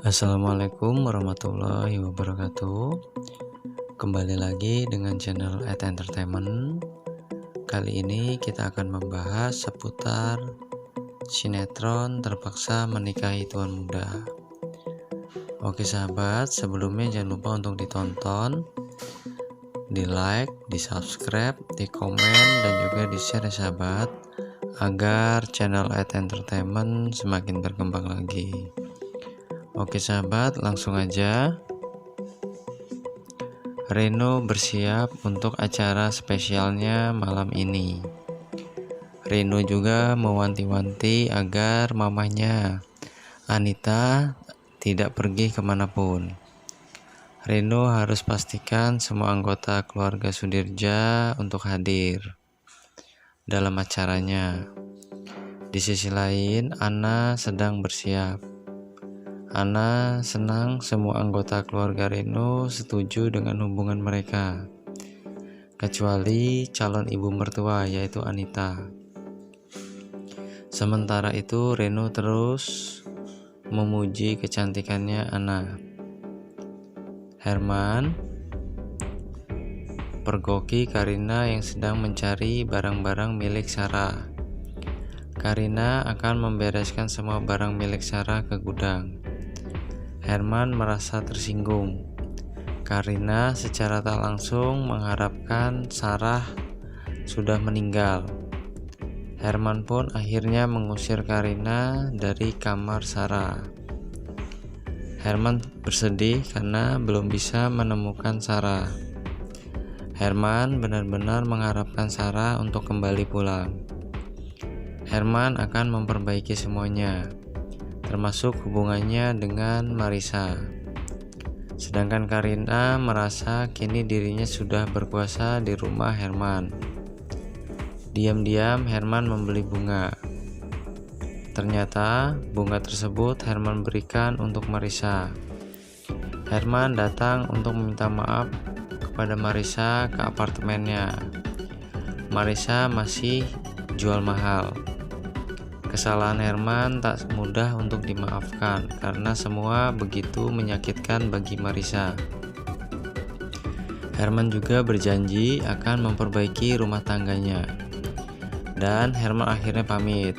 Assalamualaikum warahmatullahi wabarakatuh. Kembali lagi dengan channel Entertainment. Kali ini kita akan membahas seputar sinetron Terpaksa Menikahi Tuan Muda. Oke sahabat, sebelumnya jangan lupa untuk ditonton, di like, di subscribe, di komen, dan juga di share ya sahabat, agar channel Entertainment semakin berkembang lagi. Oke sahabat, langsung aja. Reno bersiap untuk acara spesialnya malam ini. Reno juga mewanti-wanti agar mamanya Anita tidak pergi kemanapun. Reno harus pastikan semua anggota keluarga Sudirja untuk hadir dalam acaranya. Di sisi lain, Ana sedang bersiap. Ana senang semua anggota keluarga Reno setuju dengan hubungan mereka, kecuali calon ibu mertua yaitu Anita. Sementara itu Reno terus memuji kecantikannya Ana. Herman pergoki Karina yang sedang mencari barang-barang milik Sarah. Karina akan membereskan semua barang milik Sarah ke gudang. Herman merasa tersinggung. Karina secara tak langsung mengharapkan Sarah sudah meninggal. Herman pun akhirnya mengusir Karina dari kamar Sarah. Herman bersedih karena belum bisa menemukan Sarah. Herman benar-benar mengharapkan Sarah untuk kembali pulang. Herman akan memperbaiki semuanya, termasuk hubungannya dengan Marissa. Sedangkan Karina merasa kini dirinya sudah berkuasa di rumah Herman. Diam-diam Herman membeli bunga. Ternyata bunga tersebut Herman berikan untuk Marissa. Herman datang untuk meminta maaf kepada Marissa ke apartemennya. Marissa masih jual mahal. Kesalahan Herman tak mudah untuk dimaafkan karena semua begitu menyakitkan bagi Marissa. Herman juga berjanji akan memperbaiki rumah tangganya. Dan Herman akhirnya pamit.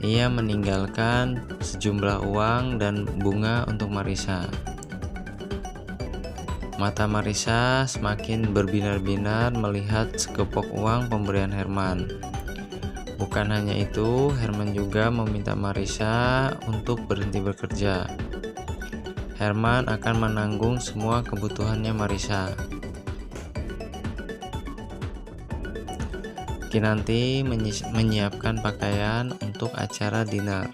Ia meninggalkan sejumlah uang dan bunga untuk Marissa. Mata Marissa semakin berbinar-binar melihat segepok uang pemberian Herman. Bukan hanya itu, Herman juga meminta Marissa untuk berhenti bekerja. Herman akan menanggung semua kebutuhannya Marissa. Kinanti menyiapkan pakaian untuk acara dinner.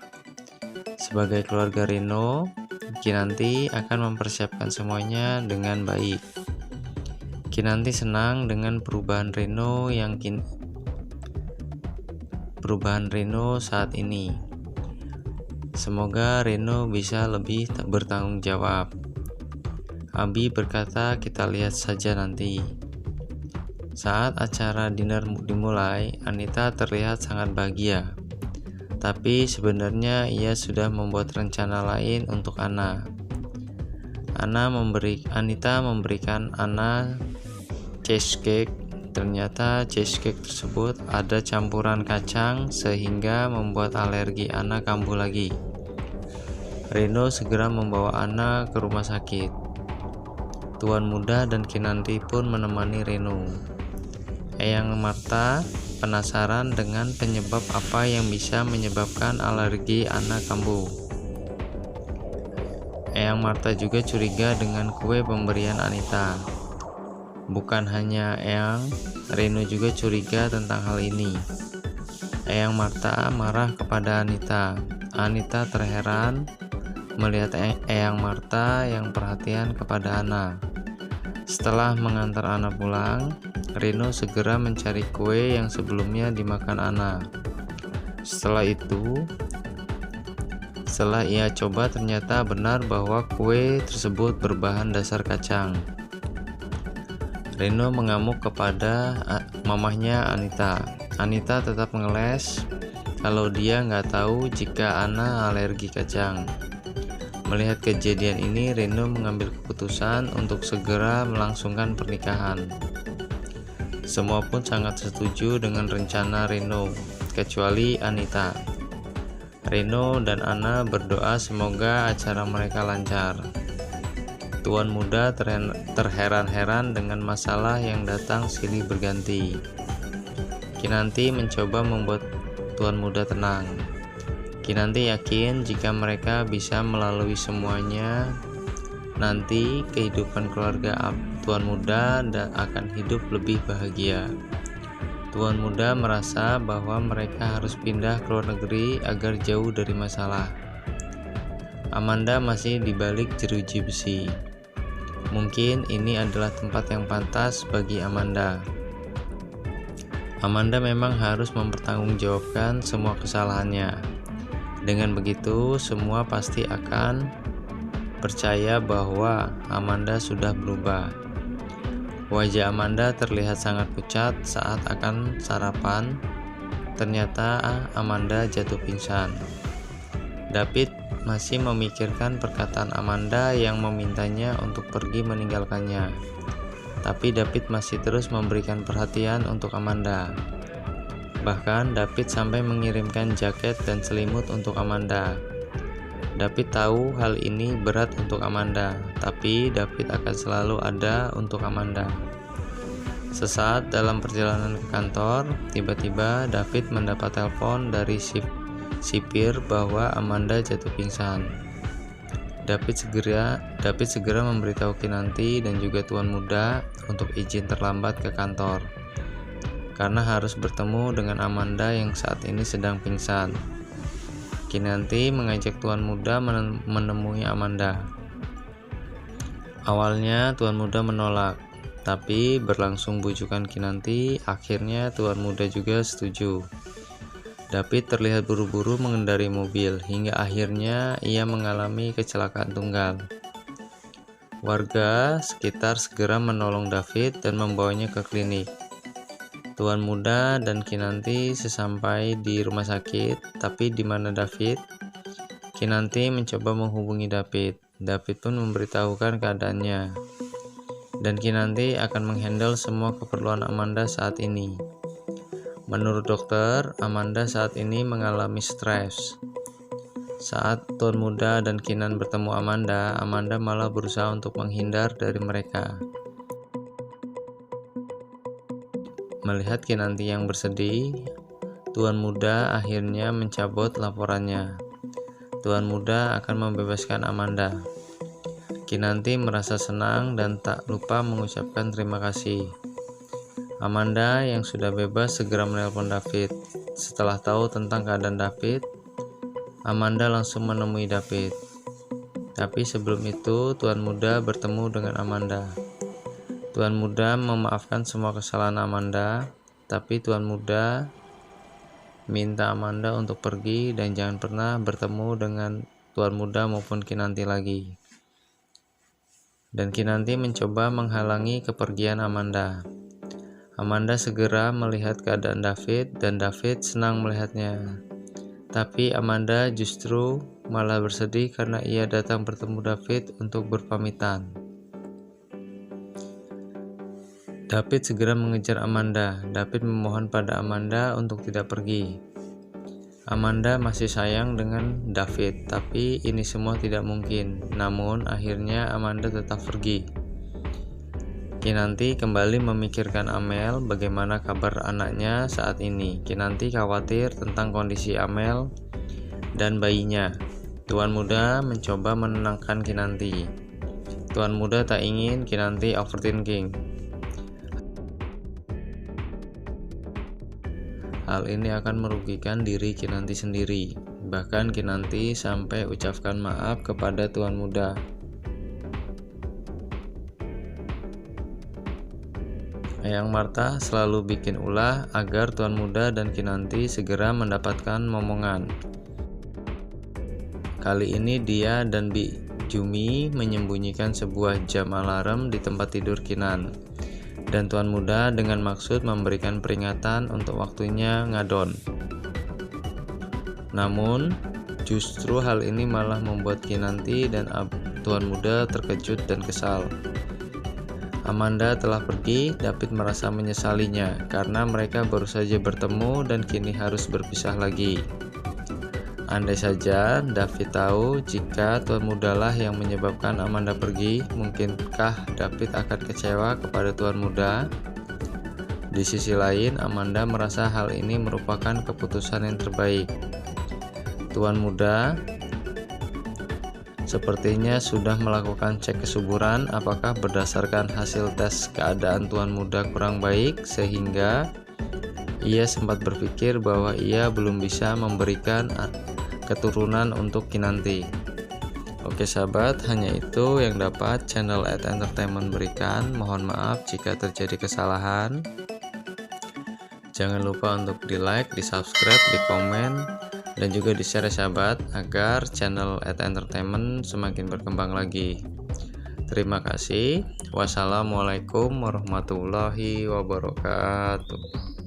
Sebagai keluarga Reno, Kinanti akan mempersiapkan semuanya dengan baik. Kinanti senang dengan perubahan Reno saat ini. Semoga Reno bisa lebih bertanggung jawab. Abi berkata, kita lihat saja nanti. Saat acara dinner dimulai, Anita terlihat sangat bahagia. Tapi sebenarnya ia sudah membuat rencana lain untuk Ana. Anita memberikan Ana cheesecake. Ternyata cheesecake tersebut ada campuran kacang sehingga membuat alergi Ana kambuh lagi. Reno segera membawa Ana ke rumah sakit. Tuan Muda dan Kinanti pun menemani Reno. Eyang Marta penasaran dengan penyebab apa yang bisa menyebabkan alergi Ana kambuh. Eyang Marta juga curiga dengan kue pemberian Anita. Bukan hanya Eyang, Reno juga curiga tentang hal ini. Eyang Marta marah kepada Anita. Anita terheran melihat Eyang Marta yang perhatian kepada Ana. Setelah mengantar Ana pulang, Reno segera mencari kue yang sebelumnya dimakan Ana. Setelah ia coba, ternyata benar bahwa kue tersebut berbahan dasar kacang. Reno mengamuk kepada mamahnya Anita. Anita tetap ngeles kalau dia nggak tahu jika Ana alergi kacang. Melihat kejadian ini, Reno mengambil keputusan untuk segera melangsungkan pernikahan. Semua pun sangat setuju dengan rencana Reno, kecuali Anita. Reno dan Anna berdoa semoga acara mereka lancar. Tuan muda terheran-heran dengan masalah yang datang silih berganti. Kinanti mencoba membuat tuan muda tenang. Kinanti yakin jika mereka bisa melalui semuanya, nanti kehidupan keluarga tuan muda akan hidup lebih bahagia. Tuan muda merasa bahwa mereka harus pindah ke luar negeri agar jauh dari masalah. Amanda masih di balik jeruji besi. Mungkin ini adalah tempat yang pantas bagi Amanda. Amanda memang harus mempertanggungjawabkan semua kesalahannya. Dengan begitu, semua pasti akan percaya bahwa Amanda sudah berubah. Wajah Amanda terlihat sangat pucat saat akan sarapan. Ternyata Amanda jatuh pingsan. David masih memikirkan perkataan Amanda yang memintanya untuk pergi meninggalkannya. Tapi David masih terus memberikan perhatian untuk Amanda. Bahkan David sampai mengirimkan jaket dan selimut untuk Amanda. David tahu hal ini berat untuk Amanda, tapi David akan selalu ada untuk Amanda. Sesaat dalam perjalanan ke kantor, tiba-tiba David mendapat telepon dari sipir bahwa Amanda jatuh pingsan. David segera memberitahu Kinanti dan juga tuan muda untuk izin terlambat ke kantor karena harus bertemu dengan Amanda yang saat ini sedang pingsan. Kinanti mengajak tuan muda menemui Amanda. Awalnya tuan muda menolak, tapi berlangsung bujukan Kinanti, akhirnya tuan muda juga setuju. David terlihat buru-buru mengendarai mobil, hingga akhirnya ia mengalami kecelakaan tunggal. Warga sekitar segera menolong David dan membawanya ke klinik. Tuan muda dan Kinanti sesampai di rumah sakit, tapi di mana David? Kinanti mencoba menghubungi David. David pun memberitahukan keadaannya, dan Kinanti akan menghandle semua keperluan Amanda saat ini. Menurut dokter, Amanda saat ini mengalami stres. Saat tuan muda dan Kinan bertemu Amanda, Amanda malah berusaha untuk menghindar dari mereka. Melihat Kinanti yang bersedih, tuan muda akhirnya mencabut laporannya. Tuan muda akan membebaskan Amanda. Kinanti merasa senang dan tak lupa mengucapkan terima kasih. Amanda yang sudah bebas segera menelpon David. Setelah tahu tentang keadaan David, Amanda langsung menemui David. Tapi sebelum itu, tuan muda bertemu dengan Amanda. Tuan muda memaafkan semua kesalahan Amanda, tapi tuan muda minta Amanda untuk pergi dan jangan pernah bertemu dengan tuan muda maupun Kinanti lagi. Dan Kinanti mencoba menghalangi kepergian Amanda. Amanda segera melihat keadaan David dan David senang melihatnya. Tapi Amanda justru malah bersedih karena ia datang bertemu David untuk berpamitan. David segera mengejar Amanda. David memohon pada Amanda untuk tidak pergi. Amanda masih sayang dengan David, tapi ini semua tidak mungkin. Namun akhirnya Amanda tetap pergi. Kinanti kembali memikirkan Amel, bagaimana kabar anaknya saat ini. Kinanti khawatir tentang kondisi Amel dan bayinya. Tuan muda mencoba menenangkan Kinanti. Tuan muda tak ingin Kinanti overthinking. Hal ini akan merugikan diri Kinanti sendiri. Bahkan Kinanti sampai ucapkan maaf kepada tuan muda. Eyang Martha selalu bikin ulah agar tuan muda dan Kinanti segera mendapatkan momongan. Kali ini dia dan Bi Jumi menyembunyikan sebuah jam alarm di tempat tidur Kinan dan tuan muda dengan maksud memberikan peringatan untuk waktunya ngadon. Namun, Justru hal ini malah membuat Kinanti dan tuan muda terkejut dan kesal. Amanda telah pergi, David merasa menyesalinya karena mereka baru saja bertemu dan kini harus berpisah lagi. Andai saja David tahu jika tuan mudalah yang menyebabkan Amanda pergi, mungkinkah David akan kecewa kepada tuan muda? Di sisi lain, Amanda merasa hal ini merupakan keputusan yang terbaik. Tuan muda sepertinya sudah melakukan cek kesuburan apakah berdasarkan hasil tes keadaan tuan muda kurang baik sehingga ia sempat berpikir bahwa ia belum bisa memberikan keturunan untuk Kinanti. Oke sahabat, hanya itu yang dapat channel Entertainment berikan. Mohon maaf jika terjadi kesalahan. Jangan lupa untuk di like, di subscribe, di komen, dan juga di share sahabat agar channel Entertainment semakin berkembang lagi. Terima kasih. Wassalamualaikum warahmatullahi wabarakatuh.